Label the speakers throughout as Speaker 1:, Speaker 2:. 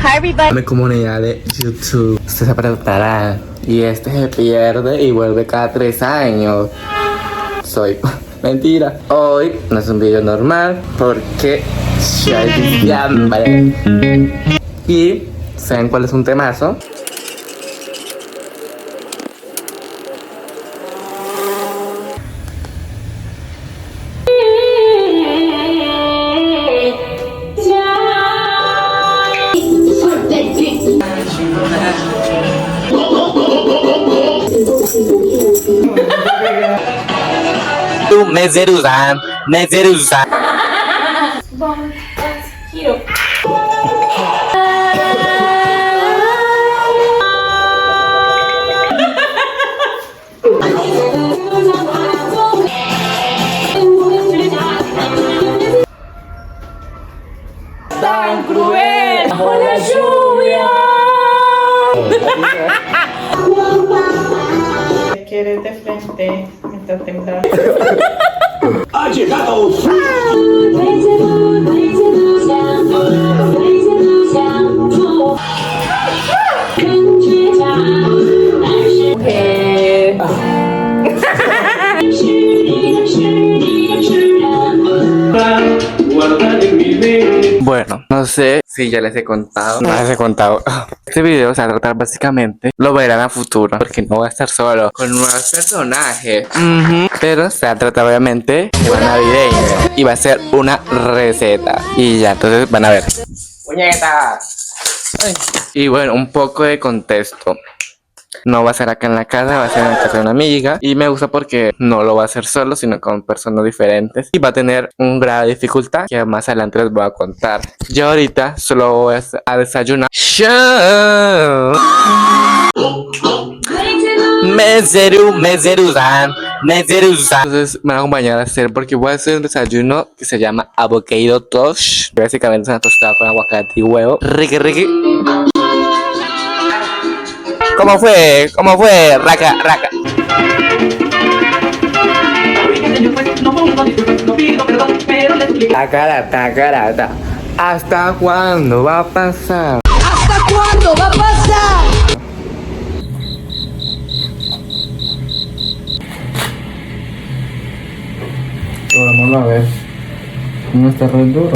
Speaker 1: Hi everybody.
Speaker 2: Mi comunidad de YouTube. Usted se preguntará, y este se pierde y vuelve cada 3 años. Soy mentira. Hoy no es un video normal porque ya es diciembre. Y ¿saben cuál es un temazo? Tu Nezeruzan.
Speaker 1: Bon, giro. Tan cruel como la lluvia.
Speaker 3: Quieres de frente, me está temblando.
Speaker 4: ¡Ha llegado!
Speaker 2: Bueno, no sé si ya les he contado. No les he contado. Este video se va a tratar básicamente, lo verán a futuro, porque no voy a estar solo con nuevos personajes. Pero se va a tratar obviamente de una navideña y va a ser una receta. Y ya, entonces van a ver. ¡Puñeta! Y bueno, un poco de contexto. No va a ser acá en la casa, va a ser en la casa de una amiga. Y me gusta porque no lo va a hacer solo, sino con personas diferentes. Y va a tener un grado de dificultad que más adelante les voy a contar. Yo ahorita solo voy a desayunar. Nezeruzan. Entonces me van a acompañar a hacer, porque voy a hacer un desayuno que se llama avocado toast. Básicamente es una tostada con aguacate y huevo. Ricky. ¿Cómo fue? Raca. Tacarata. ¿Hasta cuándo va a pasar?
Speaker 1: ¿Hasta cuándo va a pasar?
Speaker 2: Vamos a ver. No está re duro,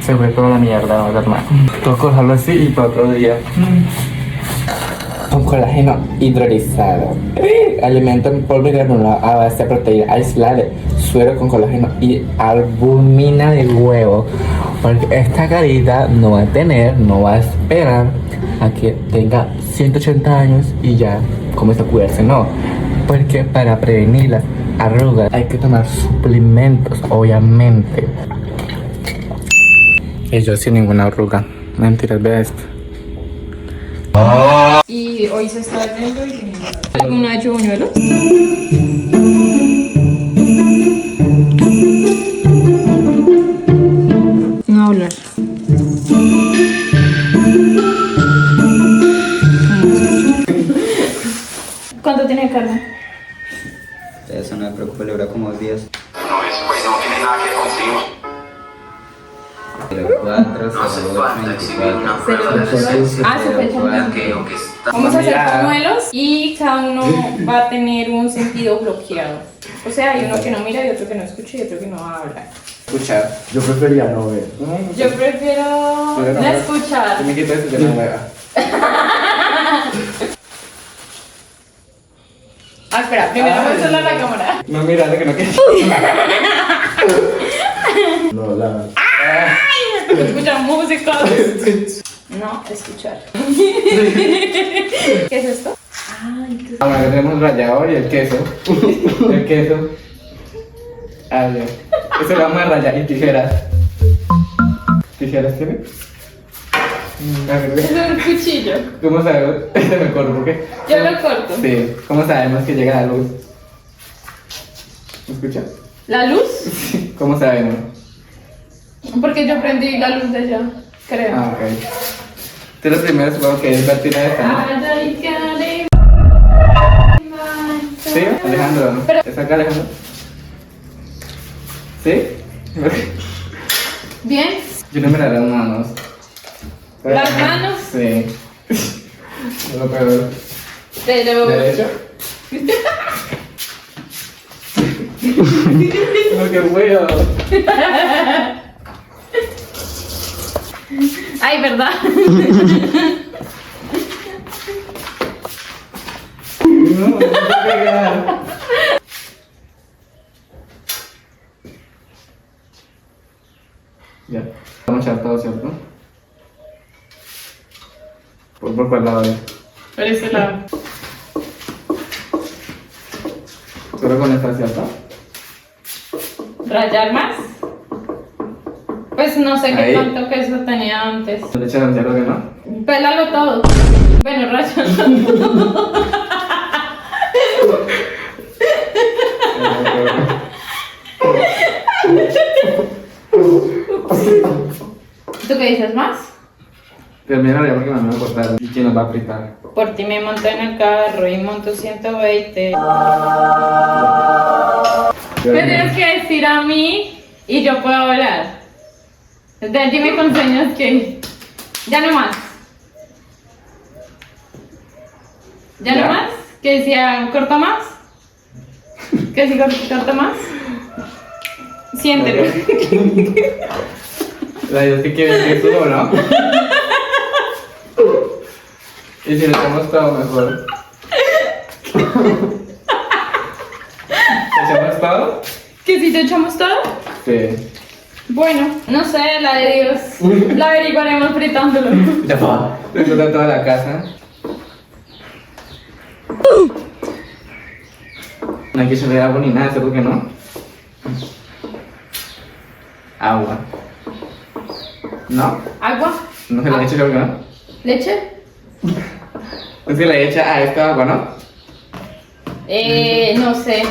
Speaker 2: se ve toda la mierda, no, hermano. Toco dejarlo así y para otro día. Con colágeno hidrolizado. Alimento en polvo y granulado a base de proteína aislada, suero con colágeno y albúmina de huevo. Porque esta carita no va a esperar a que tenga 180 años y ya comienza a cuidarse, no. Porque para prevenir las arrugas hay que tomar suplementos, obviamente. Y yo sin ninguna arruga. Mentiras, vea esto.
Speaker 3: Y hoy se está viendo y ¿alguna hecho buñuelos? No hablar. ¿Cuánto tiene de carne?
Speaker 5: Eso no me preocupa, le dura como 2 días.
Speaker 4: No tiene nada que consigo.
Speaker 5: 04, 08, 24.
Speaker 3: Ah, su fecha. Vamos a hacer pañuelos y cada uno va a tener un sentido bloqueado. O sea, hay uno que no mira y otro que no escucha y otro que no va a hablar.
Speaker 2: Escuchar. Yo prefería no ver.
Speaker 3: Yo prefiero no escuchar.
Speaker 2: Si me quito eso, yo no veo.
Speaker 3: Ah, espera, primero muéstralo a la cámara.
Speaker 2: No, mira, que no quiero. No, la.
Speaker 3: Escuchar música. No, escuchar. ¿Qué es esto? Ay,
Speaker 2: Ahora tenemos el rallador y el queso. El queso. A ver. Eso lo vamos a rayar y tijeras. ¿Tijeras tiene? A ver,
Speaker 3: es un cuchillo.
Speaker 2: ¿cómo sabemos? Este me corto, ¿por qué?
Speaker 3: Yo lo corto.
Speaker 2: Sí, ¿cómo sabemos que llega la luz? ¿Me escuchas?
Speaker 3: ¿La luz?
Speaker 2: ¿Cómo sabemos?
Speaker 3: Porque yo prendí la luz de allá, creo.
Speaker 2: Ah, ok. Tú lo primero supongo que es vertir a esta, ¿no? ¿Sí? Alejandro, ¿no?
Speaker 3: Pero-
Speaker 2: ¿Te saca Alejandro? ¿Sí?
Speaker 3: Bien.
Speaker 2: Yo no me la las manos.
Speaker 3: Las manos,
Speaker 2: Sí. Es lo peor.
Speaker 3: pero...
Speaker 2: ¿Derecho? Lo que puedo.
Speaker 3: Ay, ¿verdad?
Speaker 2: No, no puedo pegar. Ya. Vamos a echar todo, ¿cierto? ¿Por cuál lado es?
Speaker 3: Por ese lado.
Speaker 2: Solo con esta, ¿cierto?
Speaker 3: ¿Rayar más? Pues no sé qué
Speaker 2: Ahí.
Speaker 3: tanto queso tenía antes.
Speaker 2: ¿Le echaron ya lo que no?
Speaker 3: Pélalo todo. Bueno, rayalo. ¿Tú qué dices más?
Speaker 2: Termina ya porque me van a cortar. ¿Y quién nos va a aplicar?
Speaker 3: Por ti me monto en el carro y monto 120. Me tienes que decir a mí y yo puedo hablar. Entonces dime con señas que... Ya no más. ¿Ya
Speaker 2: Ya.
Speaker 3: no más? ¿Que decía corta más? ¿Que si corta más? Siéntelo.
Speaker 2: La idea es que quiere decir tú, ¿no? Y si le echamos todo mejor. ¿Le echamos todo?
Speaker 3: ¿Que si te echamos todo?
Speaker 2: Sí.
Speaker 3: Bueno, no sé, la de Dios. La averiguaremos fritándolo.
Speaker 2: Ya va. Le explota toda la casa. No hay que echarle agua ni nada, ¿seguro que no? Agua. ¿No?
Speaker 3: ¿Agua?
Speaker 2: No se le echa, creo que no.
Speaker 3: ¿Leche?
Speaker 2: No se le echa a esta agua, ¿no?
Speaker 3: No sé.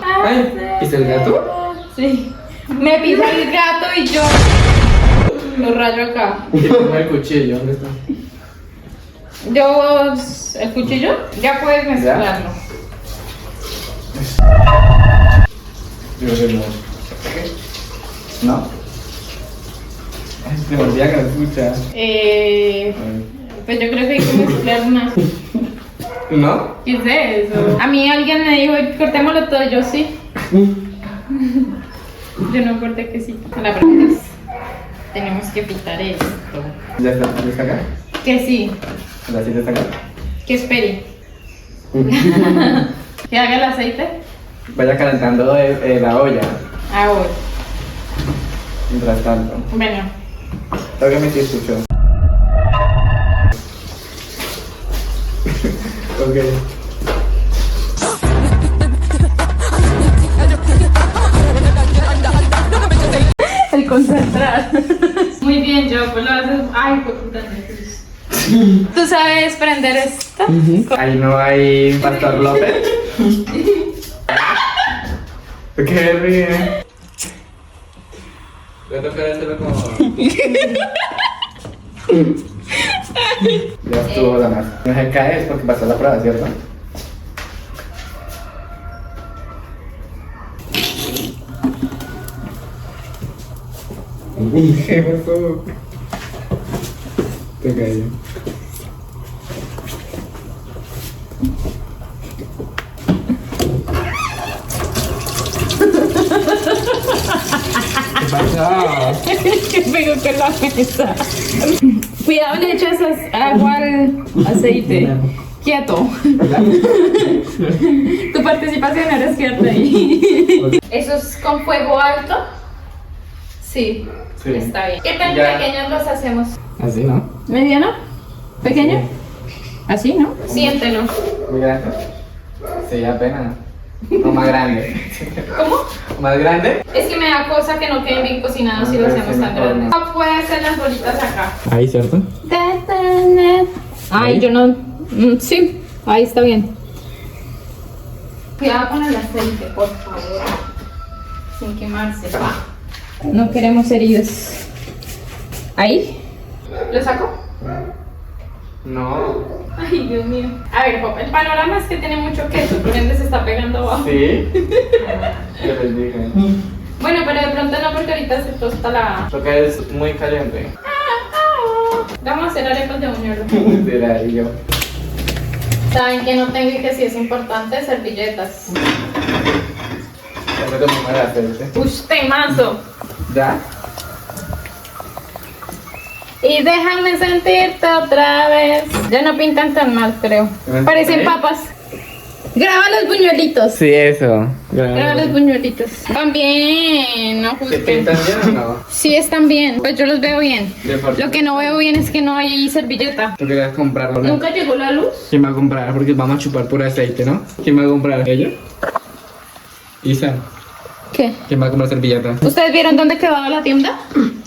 Speaker 2: Ay, ¿es el gato?
Speaker 3: Sí. Me pisa el gato y yo lo rayo acá.
Speaker 2: Y pongo el cuchillo, ¿dónde está?
Speaker 3: Yo, el cuchillo, ya puedes mezclarlo.
Speaker 2: Yo creo que no. ¿No? Ay, se me olvida que no escucha.
Speaker 3: Pues yo creo que hay que mezclar más.
Speaker 2: ¿No?
Speaker 3: ¿Qué es eso? A mí alguien me dijo, cortémoslo todo, yo sí. Yo no corté que sí. La pregunta es, tenemos que pitar esto.
Speaker 2: ¿Ya está acá?
Speaker 3: Que sí,
Speaker 2: ¿La cita está acá?
Speaker 3: que espere. Que haga el aceite
Speaker 2: Vaya calentando la olla,
Speaker 3: ahora.
Speaker 2: mientras tanto.
Speaker 3: Bueno,
Speaker 2: Tócame si escucho. Ok.
Speaker 3: el concentrar. Muy bien, yo pues lo haces. Ay, qué puta Jesús. ¿Tú sabes prender esto?
Speaker 2: Ahí no hay Pastor López. Qué ríe. Voy a tocar hacerlo como. Ya estuvo la más. No se cae es porque pasó la prueba, ¿cierto? ¿Qué pasó? Te cayó. ¿Qué pasó?
Speaker 3: Que pegó con la mesa. Cuidado, le echas agua al aceite. Quieto. Tu participación eres quieta ahí. ¿Eso es con fuego alto? Sí,
Speaker 2: Sí.
Speaker 3: está bien. ¿Qué tan
Speaker 2: Ya.
Speaker 3: pequeños los hacemos?
Speaker 2: Así, ¿no?
Speaker 3: ¿Mediano? ¿Pequeño? Así, ¿no? Siéntelo.
Speaker 2: Muy grande. Sí, apenas. O más grande.
Speaker 3: ¿Cómo?
Speaker 2: ¿Más grande?
Speaker 3: Es que me da cosa que no queden bien cocinados si lo
Speaker 2: Ah,
Speaker 3: hacemos
Speaker 2: sí,
Speaker 3: tan
Speaker 2: mejor,
Speaker 3: grandes. No puede hacer las bolitas acá.
Speaker 2: Ahí, ¿cierto?
Speaker 3: Ay, yo no. Sí, ahí está bien. Cuidado con el aceite, por favor. Sin quemarse. No queremos heridos. ¿Ahí? ¿Lo saco?
Speaker 2: No.
Speaker 3: Ay, Dios mío. A ver, Job, el panorama es que tiene mucho queso, por ende se está pegando abajo.
Speaker 2: ¿Sí? ¿Qué les dije?
Speaker 3: Bueno, pero de pronto no, porque ahorita se tosta la...
Speaker 2: Porque es muy caliente.
Speaker 3: Vamos a hacer arepas de buñuelo.
Speaker 2: Será yo.
Speaker 3: ¿Saben que no tengo y que sí es importante? Servilletas.
Speaker 2: Ya me tomé mal aceite.
Speaker 3: Ush, temazo.
Speaker 2: ¿Ya?
Speaker 3: Y déjame sentirte otra vez. Ya no pintan tan mal, creo. Parecen papas. Graba los buñuelitos.
Speaker 2: Sí, eso.
Speaker 3: Graba los buñuelitos. Van bien, no
Speaker 2: ¿Se
Speaker 3: juzguen.
Speaker 2: pintan bien o no?
Speaker 3: Sí, están bien. Pues yo los veo bien.
Speaker 2: De por-
Speaker 3: Lo que no veo bien es que no hay servilleta.
Speaker 2: ¿Tú querías comprarlo?
Speaker 3: ¿Nunca llegó la luz?
Speaker 2: ¿Quién va a comprar? Porque vamos a chupar puro aceite, ¿no? ¿Quién va a comprar? ¿Ella? Isa.
Speaker 3: ¿Qué?
Speaker 2: ¿Quién va a comprar servilleta?
Speaker 3: ¿Ustedes vieron dónde quedaba la tienda?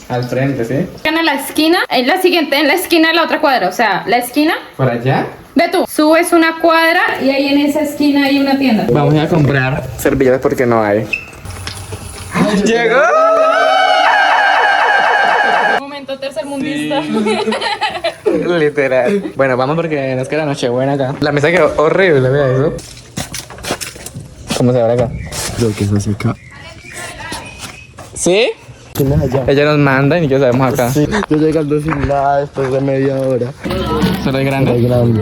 Speaker 2: Al frente, ¿sí?
Speaker 3: En la esquina, en la siguiente, en la esquina de la otra cuadra. O sea, la esquina.
Speaker 2: ¿Por allá?
Speaker 3: Ve tú, subes una cuadra y ahí en esa esquina hay una tienda.
Speaker 2: Vamos a comprar servilletas porque no hay. ¡Llegó!
Speaker 3: Momento tercermundista.
Speaker 2: Literal. Bueno, vamos porque nos queda Nochebuena acá. La mesa quedó horrible, vea eso. ¿Cómo se abre acá?
Speaker 6: Creo que se hace acá.
Speaker 2: ¿Sí?
Speaker 6: ¿Quién es allá?
Speaker 2: Ella nos manda y ni que sabemos acá.
Speaker 6: Sí, yo llegando sin nada después de media hora.
Speaker 2: Solo hay
Speaker 6: Ay,
Speaker 2: grande.
Speaker 6: grande.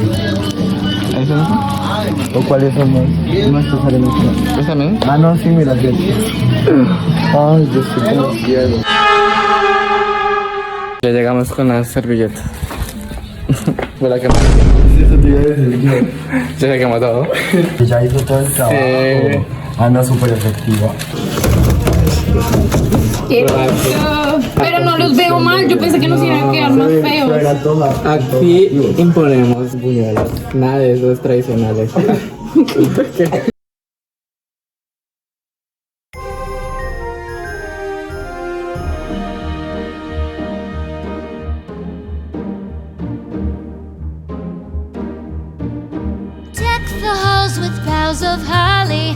Speaker 2: ¿Eso no?
Speaker 6: ¿O cuáles son más? No estos haremos más.
Speaker 2: ¿Eso también?
Speaker 6: Ah, no, sí, mira, aquí. Ay, yo estoy como ciego.
Speaker 2: Ya llegamos con las servilletas. Fue la que más.
Speaker 6: Sí, eso te iba a decir yo.
Speaker 2: Ya se quemó todo.
Speaker 6: Ya hizo todo el trabajo.
Speaker 2: Sí.
Speaker 6: Ah, no, súper efectiva.
Speaker 3: ¿Qué pasó? Pero no los veo mal, yo pensé que nos iban a quedar más feos.
Speaker 6: Era toda.
Speaker 2: Aquí imponemos buñuelos. Nada de esos tradicionales.
Speaker 7: Deck the halls with boughs of holly.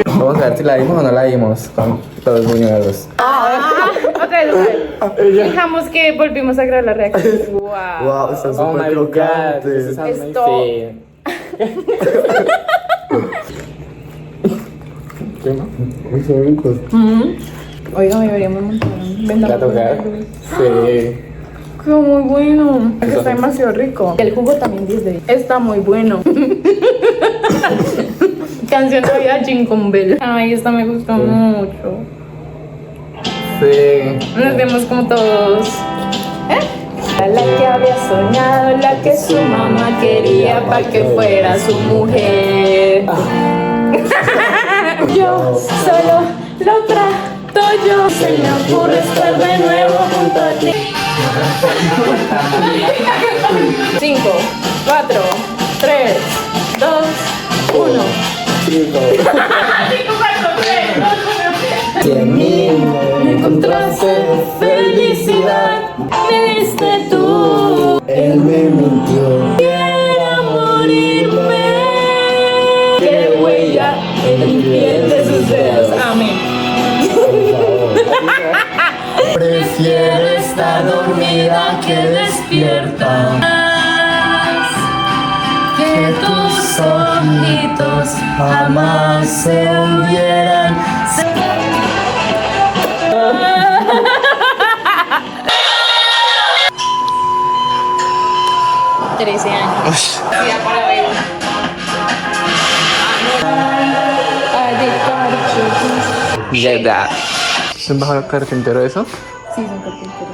Speaker 2: Vamos a ver si la dimos o no la dimos con todos los buñuelos.
Speaker 3: Otra vez. Fijamos que volvimos a grabar la reacción. Wow.
Speaker 6: Wow, están súper crocantes.
Speaker 3: Esto-
Speaker 6: Muy son ricos.
Speaker 3: Oiga, deberíamos montar.
Speaker 2: ¿La tocar? Sí.
Speaker 3: Quedó muy bueno. Está demasiado rico. El jugo también 10 de 10. Está muy bueno. Canción de vida Jingle Bell. Ay, esta me gustó mucho.
Speaker 2: Sí.
Speaker 3: Nos vemos como todos. La que había soñado, la que su mamá quería para que fuera su mujer. Yo solo lo trato yo. Se me ocurre estar de nuevo junto a ti. 5, 4, 3, 2, 1.
Speaker 6: Que a mí
Speaker 3: Me encontraste felicidad, me diste tú.
Speaker 6: él me mintió.
Speaker 3: Quiero morirme. Qué huella en el piel de sus dedos. Amén.
Speaker 6: Prefiero estar dormida que despierta.
Speaker 3: Que tus ojitos
Speaker 6: Jamás se hubieran.
Speaker 3: 13 años. Ya para ver.
Speaker 2: ¿Verdad? ¿Es un bajo carpintero eso?
Speaker 3: Sí, son carpinteros.